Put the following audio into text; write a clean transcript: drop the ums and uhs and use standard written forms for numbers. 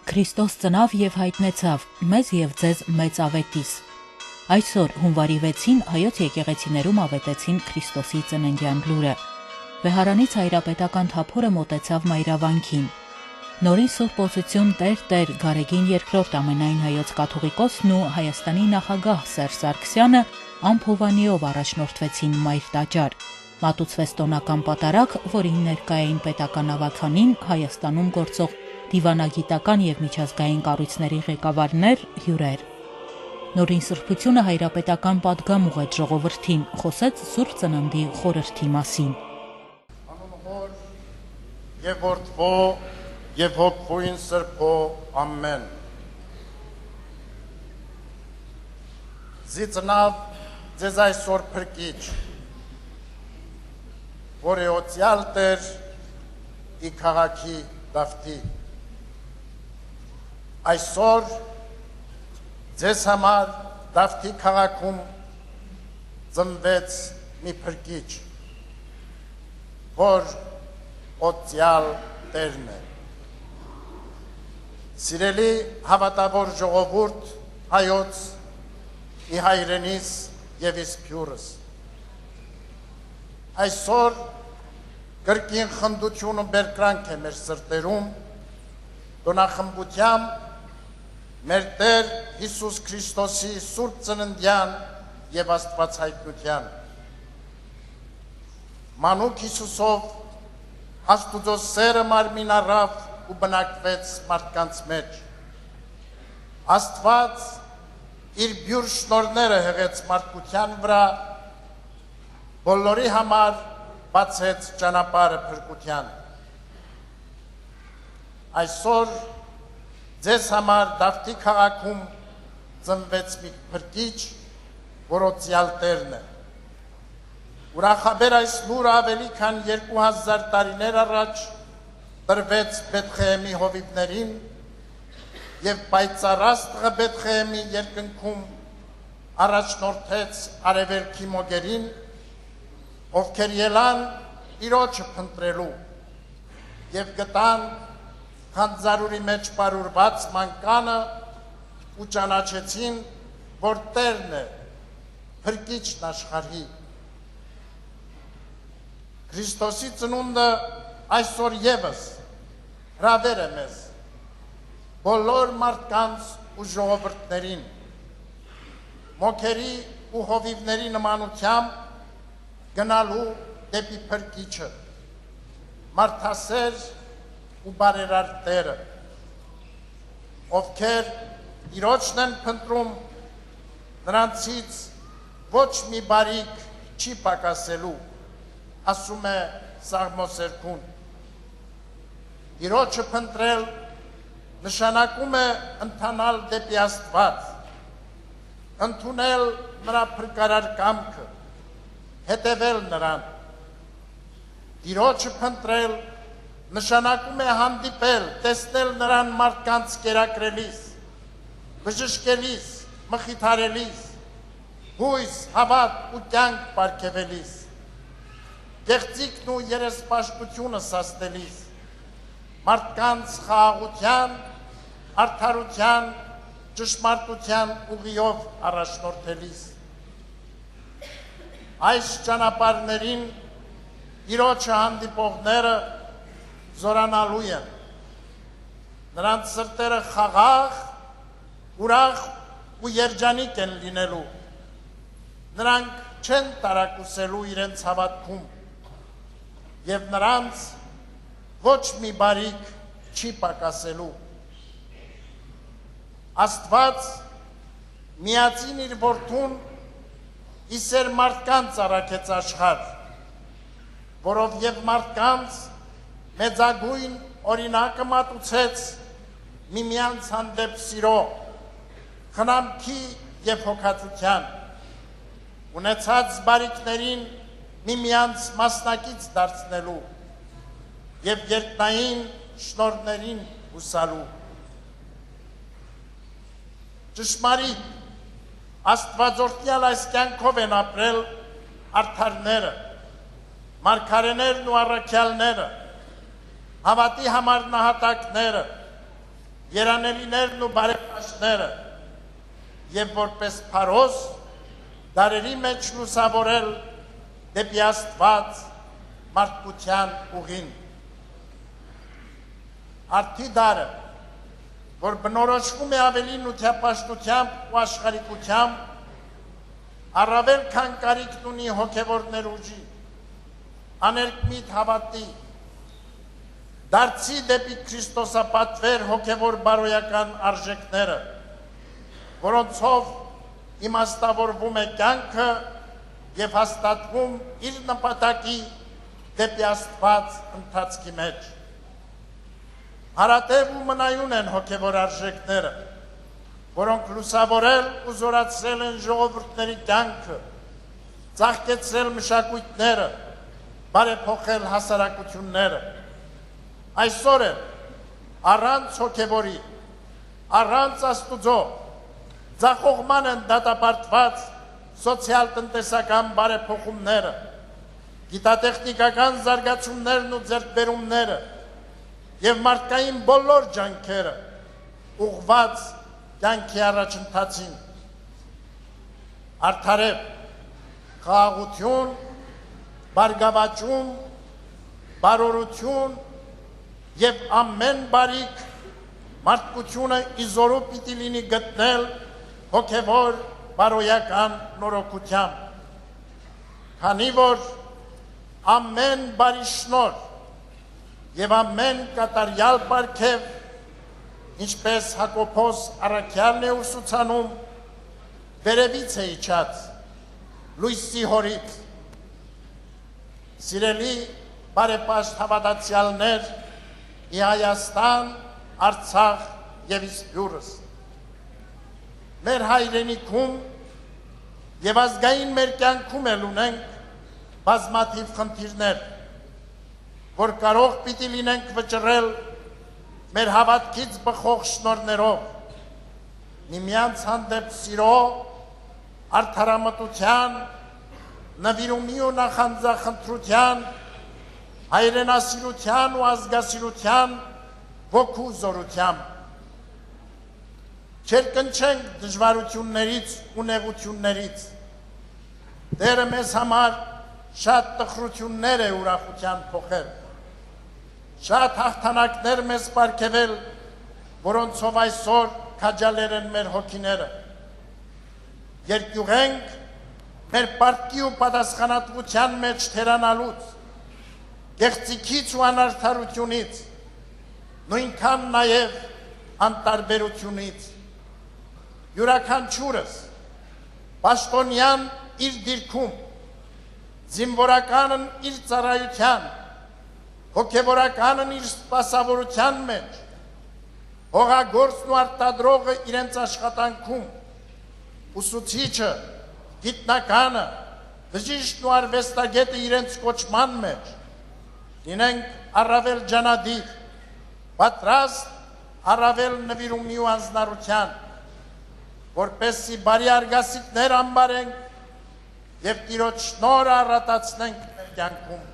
Քրիստոս ծնավ եւ հայտնեցավ մեզ եւ ձեզ մեծ ավետիս։ Այսօր հունվարի 6-ին հայոց եկեղեցիներում ավետեցին Քրիստոսի ծննդյան լուրը։ Վեհարանից հայրապետական թափորը մոտեցավ մայրավանքին։ Նորին Սուրբ Ոսություն Տեր Գարեգին II ամենայն հայոց կաթողիկոսն ու Հայաստանի նախագահ Սերժ Սարգսյանը ամփովանիով առաջնորդվեցին մայր տաճար։ Մատուցվեց տոնական պատարագ, որին ներկա էին պետական ավականին, Հայաստանում գործող դիվանագիտական եւ միջազգային կառույցների ղեկավարներ, հյուրեր։ Նորին Սրբությունը հայրապետական պատգամ ուղղեց ժողովրդին, խոսեց Սուրբ Ծննդի խորհրդի մասին։ Անունհոր եւ որդվո եւ հոգվույն Սրբո ամեն։ Զիծնավ ձեզ այսօր փրկիչ, որ էոցյալ Տեր ի քաղաքի դավթի։ Այսօր ձեզ համար դավթի քաղաքում ծնվեց մի փրկիչ, որ օծյալ Տերն է։ Սիրելի հավատավոր ժողովուրդ հայոց, ի հայրենիս եւ իսփյուրս։ Այսօր կրկին խնդություն ու բերկրանք է մեր սրտերում, տոնախմբությամբ մեր Տեր Հիսուս Քրիստոսի Սուրբ Ծննդյան եւ Աստվածհայտնության։ Մանուկ Հիսուսով Աստուծո սերը մարմին առավ ու բնակվեց մարդկանց մեջ։ Աստված իր բյուր շնորհները հղեց մարդկության վրա, բոլորի համար բացեց ճանապարհը փրկության։ Այսօր ձեզ համար Դավթի քաղաքում ծնվեց մի փրկիչ, որ օծյալ Տերն է։ Ուրախաբեր այս լուրը ավելի քան 2000 տարիներ առաջ տրվեց Բեթխեհեմի հովիվներին եւ պայծառաստղը Բեթխեհեմի երկնքում առաջնորդեց արևելքի մոգերին, ովքեր ելան Տիրոջը փնտրելու եւ գտան խանձարուրի մեջ պարուրված մանկանը ու ճանաչեցին, որ Տերն է, փրկիչն աշխարհի։ Քրիստոսի ծնունդը այսօր եւս հրավեր է մեզ, բոլոր մարդկանց ու ժողովուրդներին, մոքերի ու հովիվների նմանությամբ գնալու դեպի փրկիչը, մարդասեր ու բարերար Տերը, ովքեր Տիրոջն են փնտրում, նրանցից ոչ մի բարիք չի պակասելու, ասում է Սաղմոսերկուն։ Տիրոջը փնտրել նշանակում է ընթանալ դեպի Աստված, ընդունել նրա փրկարար կամքը, հետևել նրան։ Տիրոջը փնտրել նշանակում է հանդիպել, տեսնել նրան մարդկանց կերակրելիս, բժշկելիս, մխիթարելիս, հույս, հավատ ու կյանք պարգևելիս, գեղձիկն ու երեսպաշտությունը սաստելիս, մարդկանց խաղաղության, արդարության, ճշմարտության ուղիով առաջնորդելիս։ Այս ճանապարհներին Տիրոջը հանդիպողները զորանալու են, նրանց սրտերը խաղաղ, ուրախ ու երջանիկ են լինելու, նրանք չեն տարակուսելու իրենց հավատքում եւ նրանց ոչ մի բարիք չի պակասելու։ Աստված միածին իր որդուն իսեր մարդկանց առաքեց աշխարհ, որով եւ մարդկանց մեծագույն օրինակը մատուցեց միմյանց հանդեպ սիրո, խնամքի եւ հոգացության, ունեցած բարիքներին միմյանց մասնակից դարձնելու եւ երկնային շնորհներին հուսալու։ Ճշմարիտ Աստվածորդյալ այս կյանքով են ապրել արդարները, մարգարեներն ու առաքյալները, հավատի համար նահատակները, երանելիներն ու բարեպաշտները եւ որպես փարոս դարերի մեջ լուսավորել դեպի Աստված մարդկության ուղին։ Արդի դարը, որ բնորոշվում է ավելի նյութապաշտությամբ ու աշխարհիկությամբ, առավել քան կարիք ունի հոգևորներ ուժի, աներկմիտ հավատի, դարձի դեպի Քրիստոսապատվեր հոգևոր բարոյական արժեքները, որոնցով իմաստավորվում է կյանքը եւ հաստատվում իր նպատակի դեպի Աստված ընթացքի մեջ։ Հարատև ու մնայուն են հոգևոր արժեքները, որոնք լուսավորել ու զորացրել են ժողովուրդների կյանքը, ծաղկեցրել մշակույթները, բարեփոխել հասարակությունները։ Այսօր էլ առանց հոգևորի, առանց Աստուծո ձախողման են դատապարտված սոցիալ-տնտեսական բարեփոխումները, գիտատեխնիկական զարգացումներն ու ձեռքբերումները եւ մարդկային բոլոր ջանքերը ուղղված կյանքի առաջընթացին։ Արդարև, խաղաղություն, բարգավաճում, բարօրություն եւ ամեն բարիք մարդկությունը իզորու պիտի լինի գտնել հոգևոր բարոյական նորոգությամբ, քանի որ ամեն բարի շնոր եւ ամեն կատարյալ պարգև, ինչպես Հակոբոս առաքյալն է ուսուցանում, վերևից է իջած, լույսի հորից։ Սիրելի բարեպաշտ հավատացյալներ, ի Հայաստան, Արցախ եւ Իսպյուրս, մեր հայրենիքում եւ ազգային մեր կյանքում էլ ունենք բազմաթիվ խնդիրներ, որ կարող պիտի լինենք վճռել մեր հավատքից բխող շնորհներով, միմյանց հանդեպ սիրո, արդարամտության, նվիրումի ու նախանձախնդրության, հայրենասիրության ու ազգասիրության ոգու զորությամբ։ Չերկնչենք դժվարություններից ու նեղություններից։ Տերը մեզ համար շատ տխրություններ է ուրախության փոխել, շատ հաղթանակներ մեզ պարգևել, որոնցով այսօր քաջալեր են մեր հոգիները։ Երկյուղենք մեր պարտքի ու պատասխանատվության մեջ թերանալուց, գեղձիքից ու անարդարությունից, նույնքան նաև անտարբերությունից։ Յուրաքանչյուրս պաշտոնյան իր դիրքում, զինվորականն իր ծառայության, հոգևորականն իր սպասավորության մեջ, հողագործն ու արտադրողը իրենց աշխատանքում, ուսուցիչը, գիտնականը, բժիշկն ու արվեստագետը իրենց կոչման մեջ, լինենք առավել ջանադիր, պատրաստ առավել նվիրումի ու անձնարության, որպեսզի բարի արգասիքներ ամբարենք եւ Տիրոջ շնորհը առատացնենք մեր կյանքում։